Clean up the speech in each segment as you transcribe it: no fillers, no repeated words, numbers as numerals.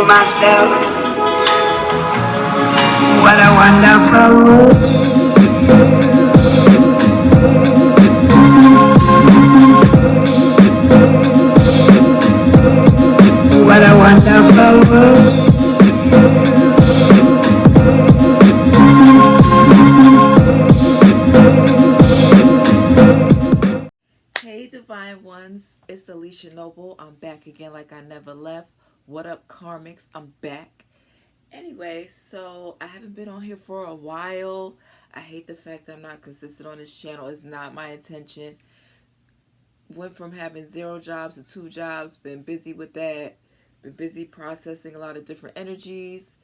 myself, what a wonderful world. What a wonderful world. Hey Divine Ones, it's Alicia Noble. I'm back again like I never left. What up, Karmics? I'm back. Anyway, so I haven't been on here for a while. I hate the fact that I'm not consistent on this channel. It's not my intention. Went from having 0 jobs to 2 jobs. Been busy with that. Been busy processing a lot of different energies.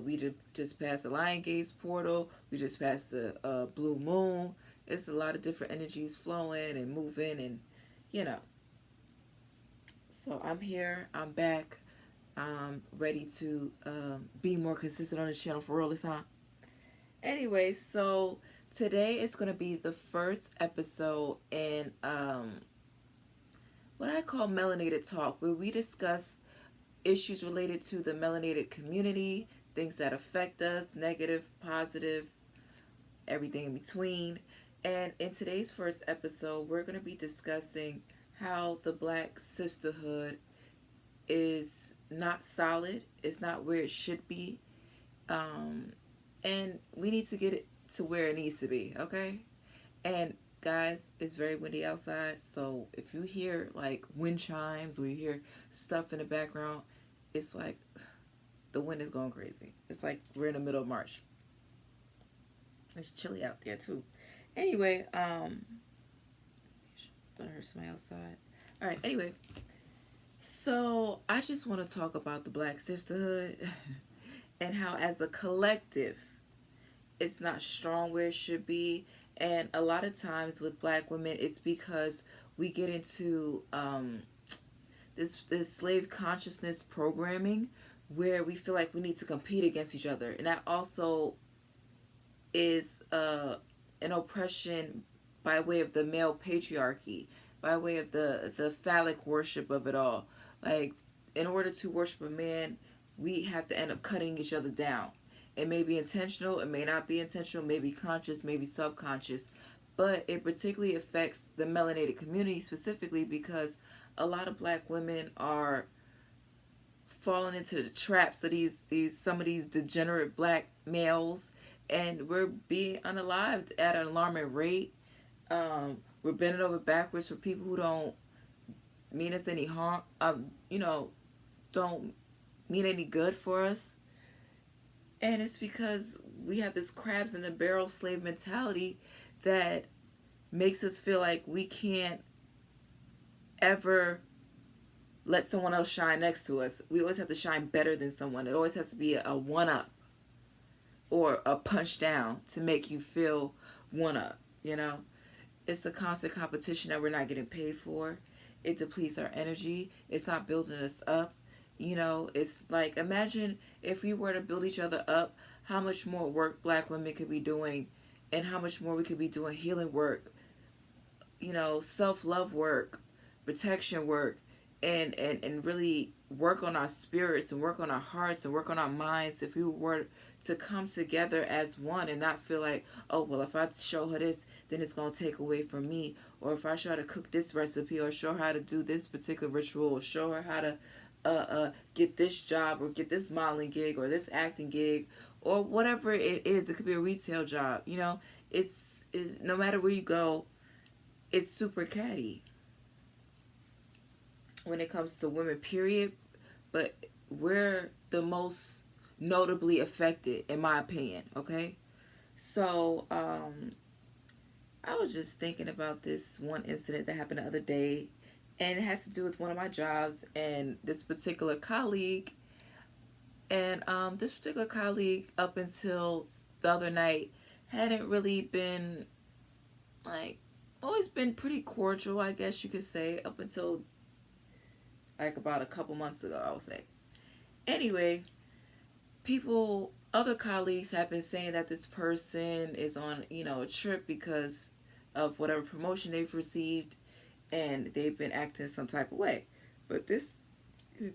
We just passed the Lion Gates portal. We just passed the Blue Moon. It's a lot of different energies flowing and moving, and you know. So I'm here. I'm back. I'm ready to be more consistent on this channel for real this time. Anyway, so today is going to be the first episode in what I call Melanated Talk, where we discuss issues related to the melanated community, things that affect us, negative, positive, everything in between. And in today's first episode, we're going to be discussing how the Black Sisterhood is not solid, it's not where it should be, and we need to get it to where it needs to be, okay? And guys, it's very windy outside, so if you hear like wind chimes or you hear stuff in the background, it's like the wind is going crazy. It's like we're in the middle of March. It's chilly out there too. Anyway, don't hurt somebody outside. All right. Anyway, so I just want to talk about the Black Sisterhood and how, as a collective, it's not strong where it should be. And a lot of times with Black women, it's because we get into this slave consciousness programming where we feel like we need to compete against each other, and that also is an oppression by way of the male patriarchy, by way of the phallic worship of it all. Like, in order to worship a man, we have to end up cutting each other down. It may be intentional, it may not be intentional, maybe conscious, maybe subconscious, but it particularly affects the melanated community specifically because a lot of Black women are falling into the traps of some of these degenerate Black males, and we're being unalived at an alarming rate. We're bending over backwards for people who don't mean us any harm, don't mean any good for us. And it's because we have this crabs in the barrel slave mentality that makes us feel like we can't ever let someone else shine next to us. We always have to shine better than someone. It always has to be a one-up or a punch down to make you feel one-up, you know? It's a constant competition that we're not getting paid for. It depletes our energy. It's not building us up. You know, it's like, imagine if we were to build each other up, how much more work Black women could be doing, and how much more we could be doing healing work, you know, self-love work, protection work, and really work on our spirits and work on our hearts and work on our minds if we were to come together as one and not feel like, oh, well, if I show her this, then it's going to take away from me. Or if I show her how to cook this recipe or show her how to do this particular ritual or show her how to get this job or get this modeling gig or this acting gig or whatever it is. It could be a retail job. You know, it's no matter where you go, it's super catty when it comes to women, period. But we're the most notably affected, in my opinion, okay? So, I was just thinking about this one incident that happened the other day, and it has to do with one of my jobs and this particular colleague. And this particular colleague, up until the other night, hadn't really been, like, always been pretty cordial, I guess you could say, up until, like, about a couple months ago, I would say. Anyway, other colleagues have been saying that this person is on, a trip because of whatever promotion they've received, and they've been acting some type of way. But this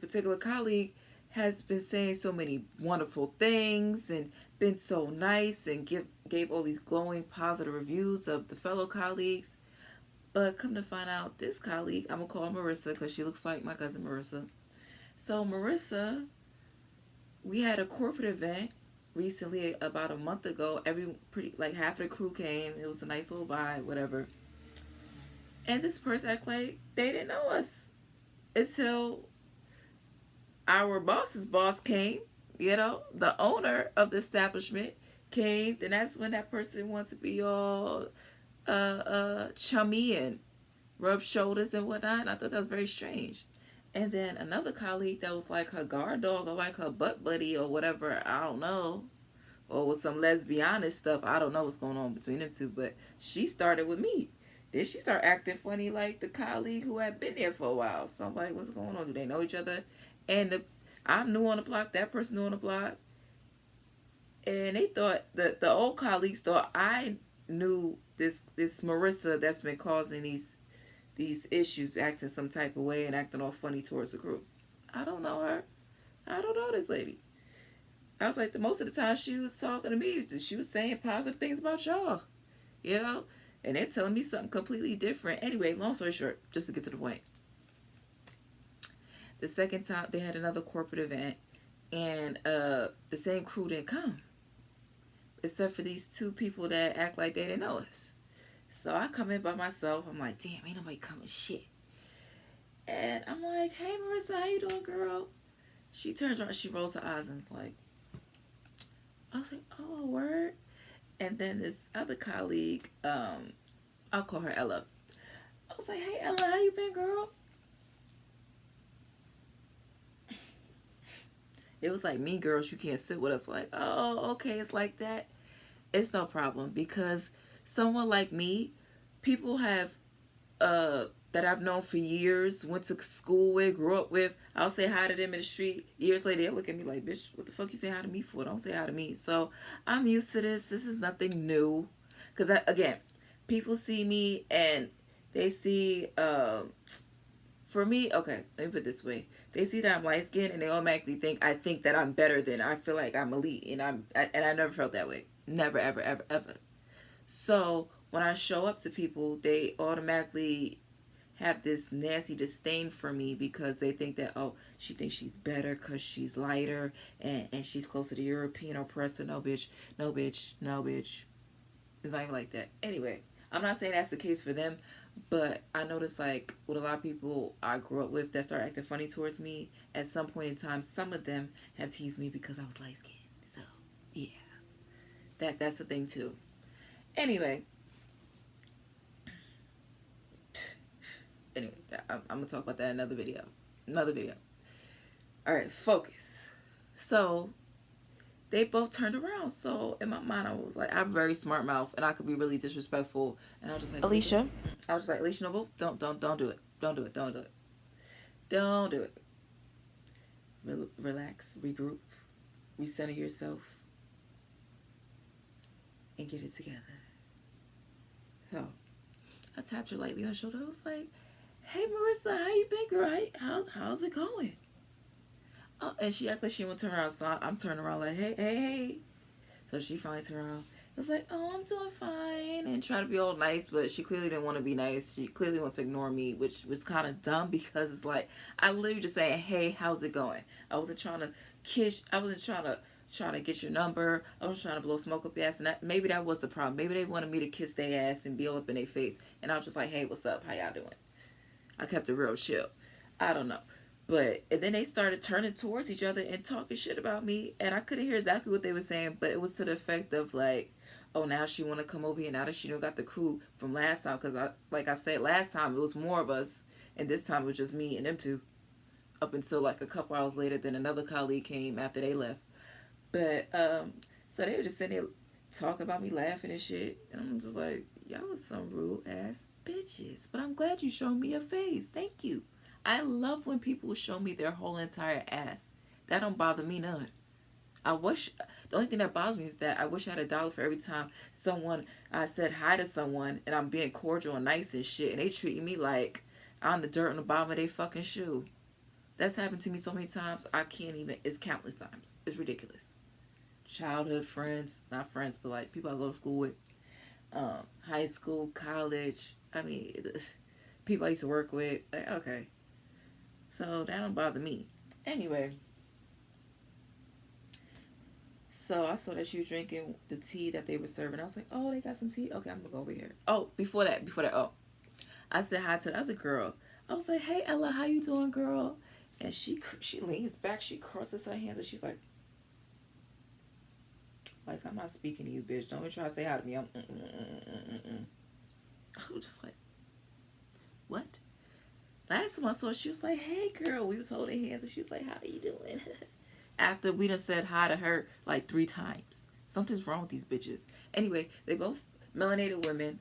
particular colleague has been saying so many wonderful things and been so nice and gave all these glowing positive reviews of the fellow colleagues. But come to find out, this colleague, I'm going to call her Marissa because she looks like my cousin Marissa. So Marissa, we had a corporate event recently, about a month ago. Like half of the crew came. It was a nice little vibe, whatever. And this person acted like they didn't know us until our boss's boss came. The owner of the establishment came. Then that's when that person wants to be all chummy and rub shoulders and whatnot. And I thought that was very strange. And then another colleague that was like her guard dog or like her butt buddy or whatever, I don't know, or with some lesbianic stuff, I don't know what's going on between them two, but she started with me. Then she started acting funny like the colleague who had been there for a while. So I'm like, what's going on? Do they know each other? And I'm new on the block, that person new on the block. And they thought, the old colleagues thought I knew this Marissa that's been causing these issues, acting some type of way and acting all funny towards the group. I don't know her. I don't know this lady. I was like, most of the time she was talking to me, she was saying positive things about y'all, and they're telling me something completely different. Anyway, long story short, just to get to the point. The second time they had another corporate event, and the same crew didn't come, except for these two people that act like they didn't know us. So I come in by myself. I'm like, damn, ain't nobody coming, shit. And I'm like, hey, Marissa, how you doing, girl? She turns around, she rolls her eyes and is like, I was like, oh, word. And then this other colleague, I'll call her Ella. I was like, hey, Ella, how you been, girl? It was like, mean girls, you can't sit with us. Like, oh, okay, it's like that. It's no problem, because someone like me, people have, that I've known for years, went to school with, grew up with, I'll say hi to them in the street. Years later, they look at me like, bitch, what the fuck you say hi to me for? Don't say hi to me. So I'm used to this. This is nothing new. Because, again, people see me and they see, for me, okay, let me put it this way. They see that I'm light-skinned and they automatically think that I'm better than, I feel like I'm elite. And I never felt that way. Never, ever, ever, ever. So when I show up to people, they automatically have this nasty disdain for me because they think that, oh, she thinks she's better because she's lighter and she's closer to European oppressor. No, bitch. No, bitch. No, bitch. It's not even like that. Anyway, I'm not saying that's the case for them, but I noticed, like, with a lot of people I grew up with that start acting funny towards me, at some point in time, some of them have teased me because I was light-skinned. So, yeah. That's the thing, too. Anyway, I'm going to talk about that in another video. All right, focus. So, they both turned around. So, in my mind, I was like, I have a very smart mouth, and I could be really disrespectful. And I was just like, Alicia. I was like, Alicia Noble, don't do it. Don't do it. Don't do it. Relax, regroup, recenter yourself, and get it together. So, I tapped her lightly on the shoulder. I was like, hey, Marissa, how you been, girl? How's it going? Oh, and she acted like she won't turn around, so I'm turning around like, hey. So she finally turned around. I was like, oh, I'm doing fine, and try to be all nice, but she clearly didn't want to be nice. She clearly wants to ignore me, which was kind of dumb because it's like, I literally just saying, hey, how's it going? I wasn't trying to kiss. I wasn't trying to get your number. I was trying to blow smoke up your ass, and maybe that was the problem. Maybe they wanted me to kiss their ass and be all up in their face, and I was just like, hey, what's up? How y'all doing? I kept it real chill. I don't know. But and then they started turning towards each other and talking shit about me, and I couldn't hear exactly what they were saying, but it was to the effect of like, oh, now she want to come over here now that she got the crew from last time, because like I said, last time it was more of us, and this time it was just me and them two, up until like a couple hours later. Then another colleague came after they left. But so they were just sitting there talking about me, laughing and shit, and I'm just like, y'all was some rude ass bitches. But I'm glad you showed me your face. Thank you. I love when people show me their whole entire ass. That don't bother me none. The only thing that bothers me is that I wish I had $1 for every time I said hi to someone and I'm being cordial and nice and shit, and they treat me like I'm the dirt on the bottom of their fucking shoe. That's happened to me so many times. I can't even. It's countless times. It's ridiculous. Childhood friends, not friends, but like people I go to school with, high school, college. I mean, people I used to work with. Like, okay, so that don't bother me. Anyway, so I saw that she was drinking the tea that they were serving. I was like, oh, they got some tea. Okay, I'm gonna go over here. Oh, before that, oh, I said hi to the other girl. I was like, hey Ella, how you doing, girl? And she leans back, she crosses her hands, and she's like, I'm not speaking to you, bitch. Don't even try to say hi to me. I was just like, what? Last time I saw her, she was like, hey girl. We was holding hands, and she was like, how are you doing? After we done said hi to her like 3 times. Something's wrong with these bitches. Anyway, they both melanated women.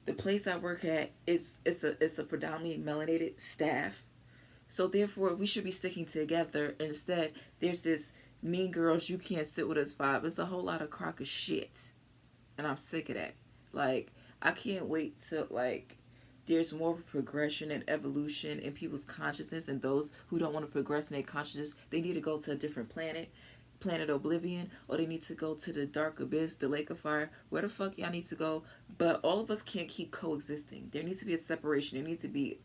The place I work at it's a predominantly melanated staff. So therefore, we should be sticking together. And instead, there's this mean girls, you can't sit with us vibe. It's a whole lot of crock of shit. And I'm sick of that. Like, I can't wait till, there's more of a progression and evolution in people's consciousness. And those who don't want to progress in their consciousness, they need to go to a different planet Oblivion, or they need to go to the dark abyss, the lake of fire, where the fuck y'all need to go. But all of us can't keep coexisting. There needs to be a separation. There needs to be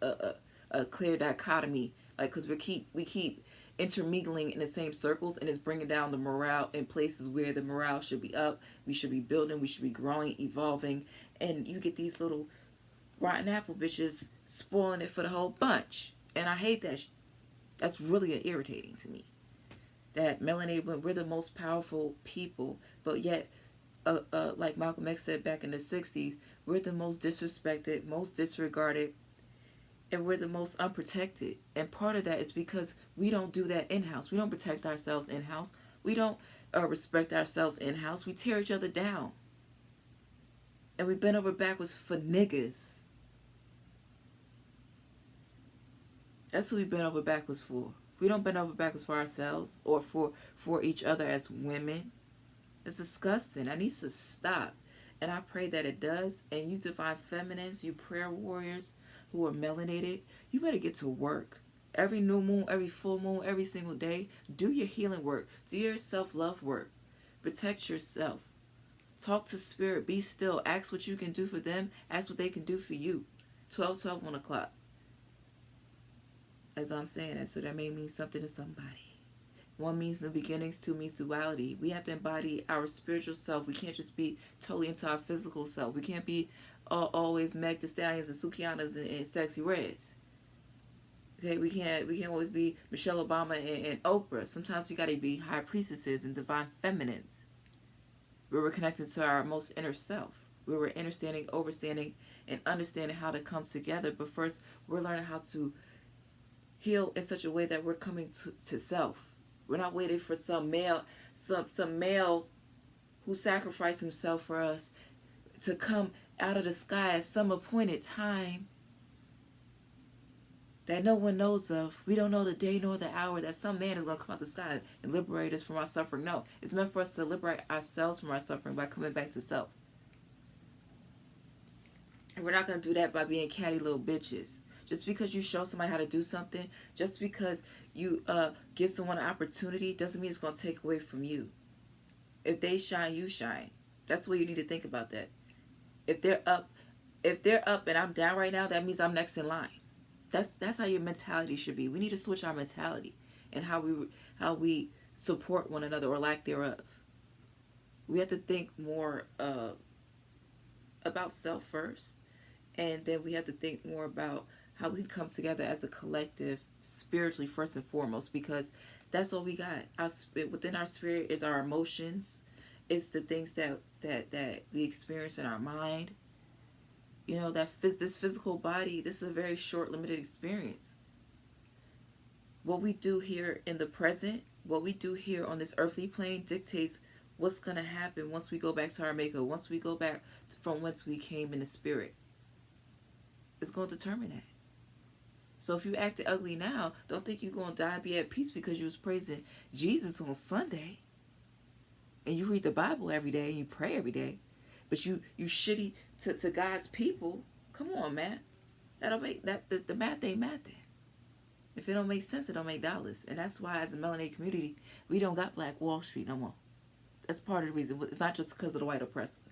a clear dichotomy, because we keep intermingling in the same circles, and it's bringing down the morale in places where the morale should be up. We should be building, we should be growing, evolving, and you get these little rotten apple bitches spoiling it for the whole bunch. And I hate that. That's really irritating to me. That melanated, we're the most powerful people, but yet, like Malcolm X said back in the 60s, we're the most disrespected, most disregarded, and we're the most unprotected. And part of that is because we don't do that in-house. We don't protect ourselves in-house. We don't respect ourselves in-house. We tear each other down. And we bend over backwards for niggas. That's who we bend over backwards for. We don't bend over backwards for ourselves or for each other as women. It's disgusting. That needs to stop. And I pray that it does. And you divine feminines, you prayer warriors who are melanated, you better get to work. Every new moon, every full moon, every single day, do your healing work. Do your self-love work. Protect yourself. Talk to spirit. Be still. Ask what you can do for them. Ask what they can do for you. 12, 1 o'clock. As I'm saying that, so that may mean something to somebody. 1 means new beginnings, 2 means duality. We have to embody our spiritual self. We can't just be totally into our physical self. We can't be always Meg Thee Stallions and Sukianas and Sexy Reds. Okay, we can't always be Michelle Obama and Oprah. Sometimes we gotta be high priestesses and divine feminines. Where we're connected to our most inner self. Where we're understanding, overstanding, and understanding how to come together. But first, we're learning how to heal in such a way that we're coming to self. We're not waiting for some male who sacrificed himself for us to come out of the sky at some appointed time that no one knows of. We don't know the day nor the hour that some man is going to come out the sky and liberate us from our suffering. No, it's meant for us to liberate ourselves from our suffering by coming back to self. And we're not going to do that by being catty little bitches. Just because you show somebody how to do something, just because you give someone an opportunity, doesn't mean it's going to take away from you. If they shine, you shine. That's the way you need to think about that. If they're up and I'm down right now, that means I'm next in line. That's how your mentality should be. We need to switch our mentality and how we support one another or lack thereof. We have to think more about self first, and then we have to think more about how we can come together as a collective spiritually first and foremost, because that's all we got. Within our spirit is our emotions. It's the things that we experience in our mind. You know, this physical body, this is a very short, limited experience. What we do here in the present, what we do here on this earthly plane dictates what's going to happen once we go back to our maker, once we go back from whence we came in the spirit. It's going to determine that. So if you acted ugly now, don't think you're going to die and be at peace because you was praising Jesus on Sunday. And you read the Bible every day and you pray every day. But you shitty to God's people. Come on, man. That'll make that the math ain't mathing. If it don't make sense, it don't make dollars. And that's why, as a melanated community, we don't got Black Wall Street no more. That's part of the reason. It's not just because of the white oppressor.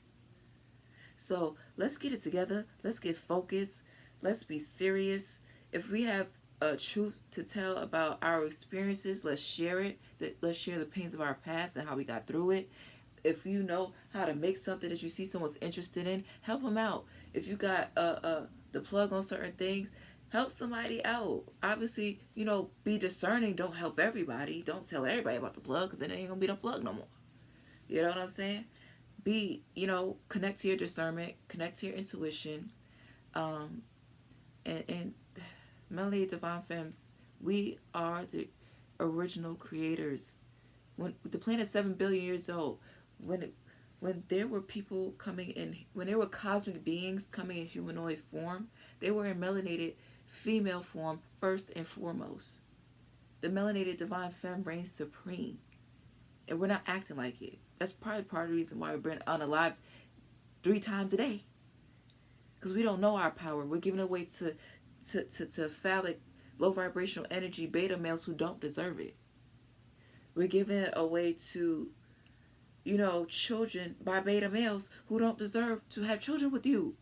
So let's get it together. Let's get focused. Let's be serious. If we have a truth to tell about our experiences, let's share it. Let's share the pains of our past and how we got through it. If you know how to make something that you see someone's interested in, help them out. If you got the plug on certain things, help somebody out. Obviously, be discerning. Don't help everybody. Don't tell everybody about the plug, because it ain't gonna be the plug no more. You know what I'm saying? Connect to your discernment, connect to your intuition, and Melanated Divine Femmes, we are the original creators. When the planet's 7 billion years old, when there were people coming in, when there were cosmic beings coming in humanoid form, they were in melanated female form first and foremost. The Melanated Divine Femme reigns supreme, and we're not acting like it. That's probably part of the reason why we're being unalived 3 times a day, because we don't know our power. We're giving away to phallic, low vibrational energy beta males who don't deserve it. We're giving it away to, children by beta males who don't deserve to have children with you.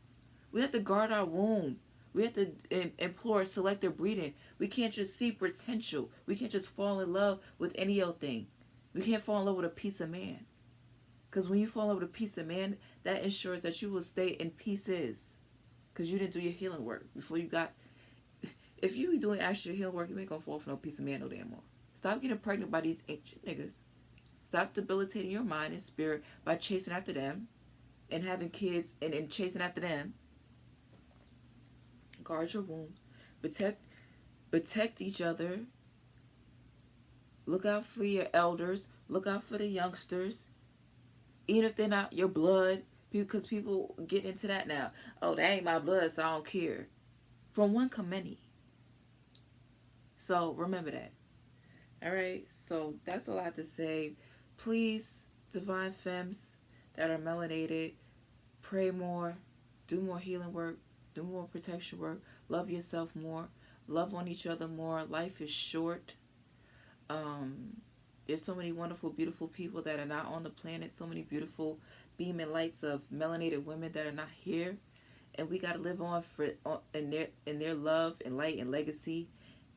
We have to guard our womb. We have to implore selective breeding. We can't just see potential. We can't just fall in love with any old thing. We can't fall in love with a piece of man. Because when you fall in love with a piece of man, that ensures that you will stay in pieces. Because you didn't do your healing work before you got... If you be doing actual healing work, you ain't gonna fall for no piece of man no damn more. Stop getting pregnant by these ancient niggas. Stop debilitating your mind and spirit by chasing after them and having kids and chasing after them. Guard your womb. Protect each other. Look out for your elders. Look out for the youngsters. Even if they're not your blood, because people get into that now. Oh, that ain't my blood, so I don't care. From one come many. So remember that. All right. So that's all I have to say. Please, Divine Femmes that are melanated, pray more, do more healing work, do more protection work, love yourself more, love on each other more. Life is short. There's so many wonderful, beautiful people that are not on the planet. So many beautiful beaming lights of melanated women that are not here, and we got to live on in their love and light and legacy.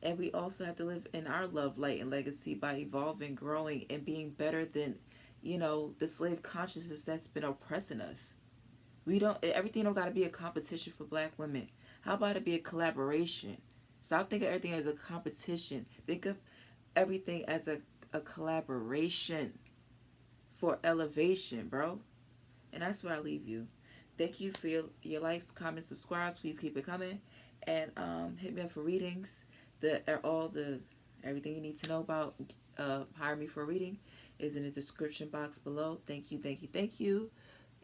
And we also have to live in our love, light, and legacy by evolving, growing, and being better than, the slave consciousness that's been oppressing us. Everything don't got to be a competition for Black women. How about it be a collaboration? Stop thinking of everything as a competition. Think of everything as a collaboration for elevation, bro. And that's where I leave you. Thank you for your likes, comments, subscribes. Please keep it coming. And hit me up for readings. Everything you need to know about hire me for a reading is in the description box below. Thank you.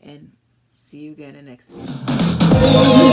And see you again in the next video.